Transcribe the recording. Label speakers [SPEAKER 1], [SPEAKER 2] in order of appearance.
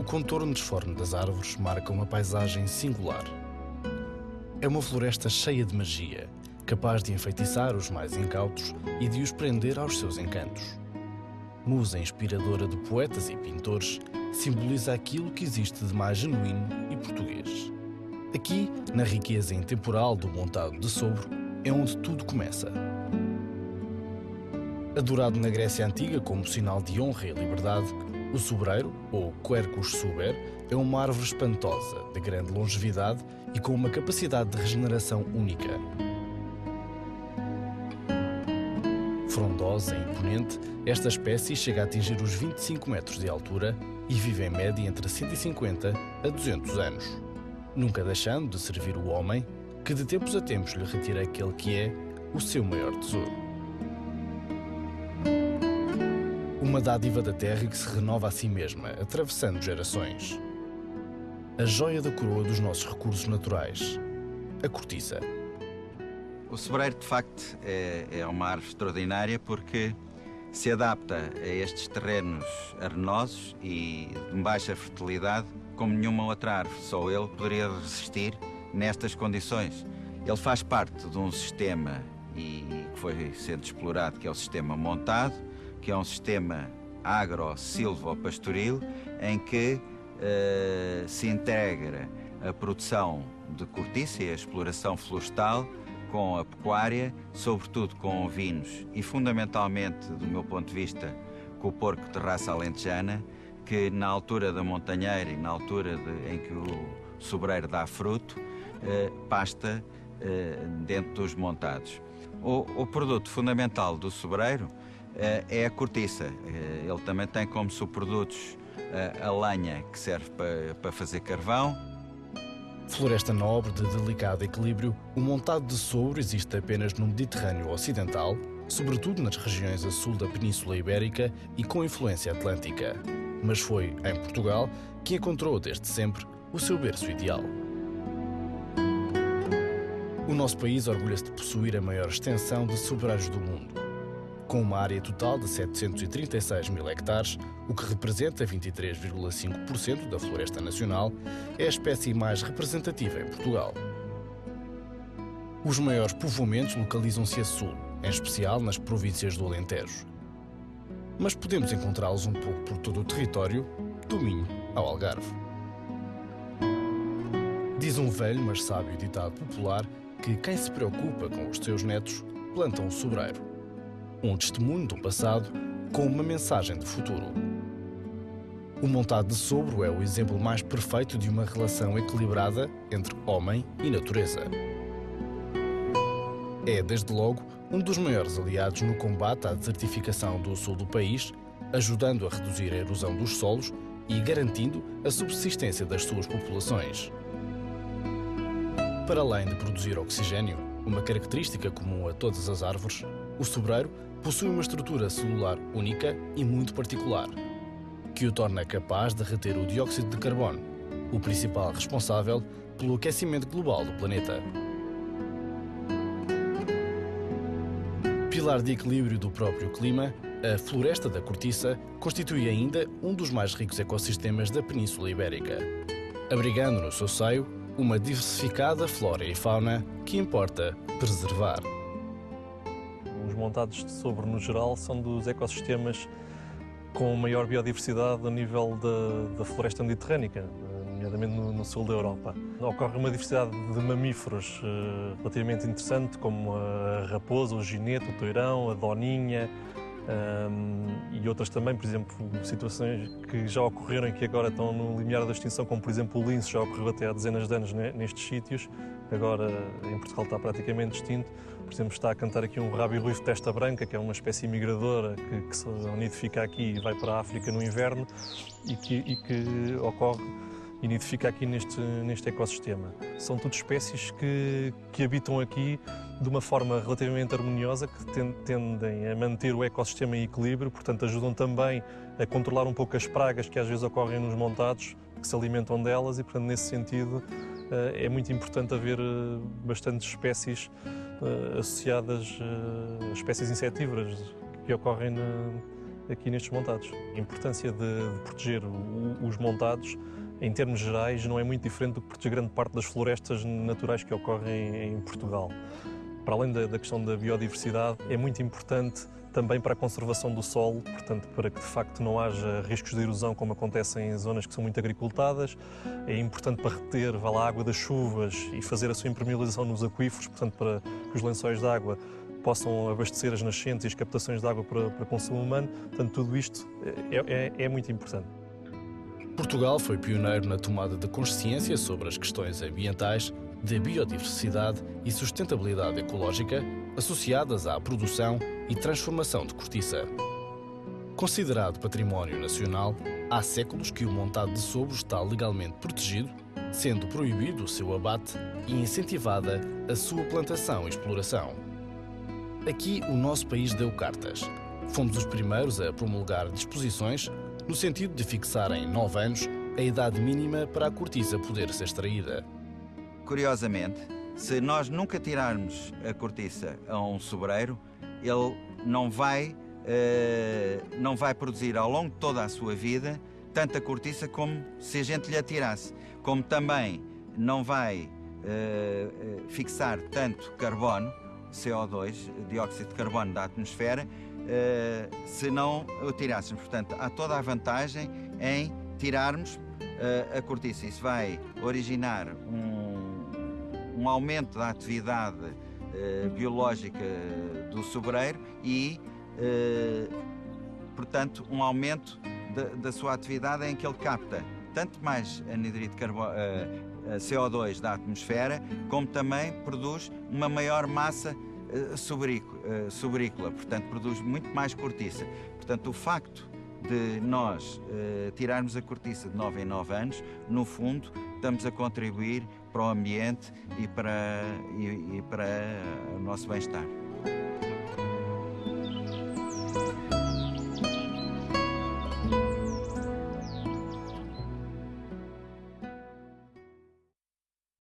[SPEAKER 1] O contorno disforme das árvores marca uma paisagem singular. É uma floresta cheia de magia, capaz de enfeitiçar os mais incautos e de os prender aos seus encantos. Musa inspiradora de poetas e pintores, simboliza aquilo que existe de mais genuíno e português. Aqui, na riqueza intemporal do Montado de Sobre, é onde tudo começa. Adorado na Grécia Antiga como sinal de honra e liberdade, o sobreiro, ou Quercus suber, é uma árvore espantosa, de grande longevidade e com uma capacidade de regeneração única. Frondosa e imponente, esta espécie chega a atingir os 25 metros de altura e vive em média entre 150 a 200 anos. Nunca deixando de servir o homem, que de tempos a tempos lhe retira aquele que é o seu maior tesouro. Uma dádiva da terra que se renova a si mesma, atravessando gerações. A joia da coroa dos nossos recursos naturais, a cortiça.
[SPEAKER 2] O sobreiro, de facto, é uma árvore extraordinária porque se adapta a estes terrenos arenosos e de baixa fertilidade como nenhuma outra árvore. Só ele poderia resistir nestas condições. Ele faz parte de um sistema que foi sendo explorado, que é o sistema montado, que é um sistema agro-silvopastoril, em que se integra a produção de cortiça e a exploração florestal com a pecuária, sobretudo com ovinos e, fundamentalmente, do meu ponto de vista, com o porco de raça alentejana, que na altura da montanheira e na altura em que o sobreiro dá fruto, pasta dentro dos montados. O produto fundamental do sobreiro é a cortiça. Ele também tem como subprodutos a lenha, que serve para fazer carvão.
[SPEAKER 1] Floresta nobre de delicado equilíbrio, o Montado de Sobre existe apenas no Mediterrâneo Ocidental, sobretudo nas regiões a sul da Península Ibérica e com influência atlântica. Mas foi em Portugal que encontrou desde sempre o seu berço ideal. O nosso país orgulha-se de possuir a maior extensão de sobreiros do mundo. Com uma área total de 736 mil hectares, o que representa 23,5% da floresta nacional, é a espécie mais representativa em Portugal. Os maiores povoamentos localizam-se a sul, em especial nas províncias do Alentejo. Mas podemos encontrá-los um pouco por todo o território, do Minho ao Algarve. Diz um velho, mas sábio ditado popular que quem se preocupa com os seus netos planta um sobreiro. Um testemunho do passado com uma mensagem de futuro. O Montado de Sobre é o exemplo mais perfeito de uma relação equilibrada entre homem e natureza. É, desde logo, um dos maiores aliados no combate à desertificação do sul do país, ajudando a reduzir a erosão dos solos e garantindo a subsistência das suas populações. Para além de produzir oxigênio, uma característica comum a todas as árvores, o sobreiro possui uma estrutura celular única e muito particular, que o torna capaz de reter o dióxido de carbono, o principal responsável pelo aquecimento global do planeta. Pilar de equilíbrio do próprio clima, a floresta da cortiça constitui ainda um dos mais ricos ecossistemas da Península Ibérica, abrigando no seu seio uma diversificada flora e fauna que importa preservar.
[SPEAKER 3] Os Montados de Sobre, no geral, são dos ecossistemas com maior biodiversidade a nível da floresta mediterrânica, nomeadamente no sul da Europa. Ocorre uma diversidade de mamíferos relativamente interessante, como a raposa, o ginete, o toirão, a doninha e outras também, por exemplo, situações que já ocorreram e que agora estão no limiar da extinção, como por exemplo o lince, já ocorreu até há dezenas de anos nestes sítios, agora em Portugal está praticamente extinto. Por exemplo, está a cantar aqui um rabi-ruivo de testa branca, que é uma espécie migradora que se nidifica aqui e vai para a África no inverno e que ocorre e nidifica aqui neste ecossistema. São tudo espécies que habitam aqui de uma forma relativamente harmoniosa, que tendem a manter o ecossistema em equilíbrio, portanto ajudam também a controlar um pouco as pragas que às vezes ocorrem nos montados, que se alimentam delas e, portanto, nesse sentido, é muito importante haver bastantes espécies associadas a espécies insetívoras que ocorrem aqui nestes montados. A importância de proteger os montados, em termos gerais, não é muito diferente do que proteger grande parte das florestas naturais que ocorrem em Portugal. Para além da questão da biodiversidade, é muito importante também para a conservação do solo, portanto, para que de facto não haja riscos de erosão como acontece em zonas que são muito agricultadas. É importante para reter a água das chuvas e fazer a sua impermeabilização nos aquíferos, portanto, para que os lençóis de água possam abastecer as nascentes e as captações de água para consumo humano. Portanto, tudo isto é muito importante.
[SPEAKER 1] Portugal foi pioneiro na tomada de consciência sobre as questões ambientais, de biodiversidade e sustentabilidade ecológica associadas à produção e transformação de cortiça. Considerado património nacional, há séculos que o montado de sobro está legalmente protegido, sendo proibido o seu abate e incentivada a sua plantação e exploração. Aqui o nosso país deu cartas. Fomos os primeiros a promulgar disposições no sentido de fixar em 9 anos a idade mínima para a cortiça poder ser extraída.
[SPEAKER 2] Curiosamente, se nós nunca tirarmos a cortiça a um sobreiro, ele não vai produzir ao longo de toda a sua vida tanta cortiça como se a gente lhe atirasse. Como também não vai fixar tanto carbono, CO2, dióxido de carbono da atmosfera, se não o tirássemos. Portanto, há toda a vantagem em tirarmos a cortiça. Isso vai originar um aumento da atividade biológica do sobreiro e, portanto, um aumento da sua atividade em que ele capta tanto mais anidride de carbono, CO2 da atmosfera, como também produz uma maior massa sobrícola, portanto, produz muito mais cortiça. Portanto, o facto de nós tirarmos a cortiça de 9 em 9 anos, no fundo, estamos a contribuir para o ambiente e para o nosso bem-estar.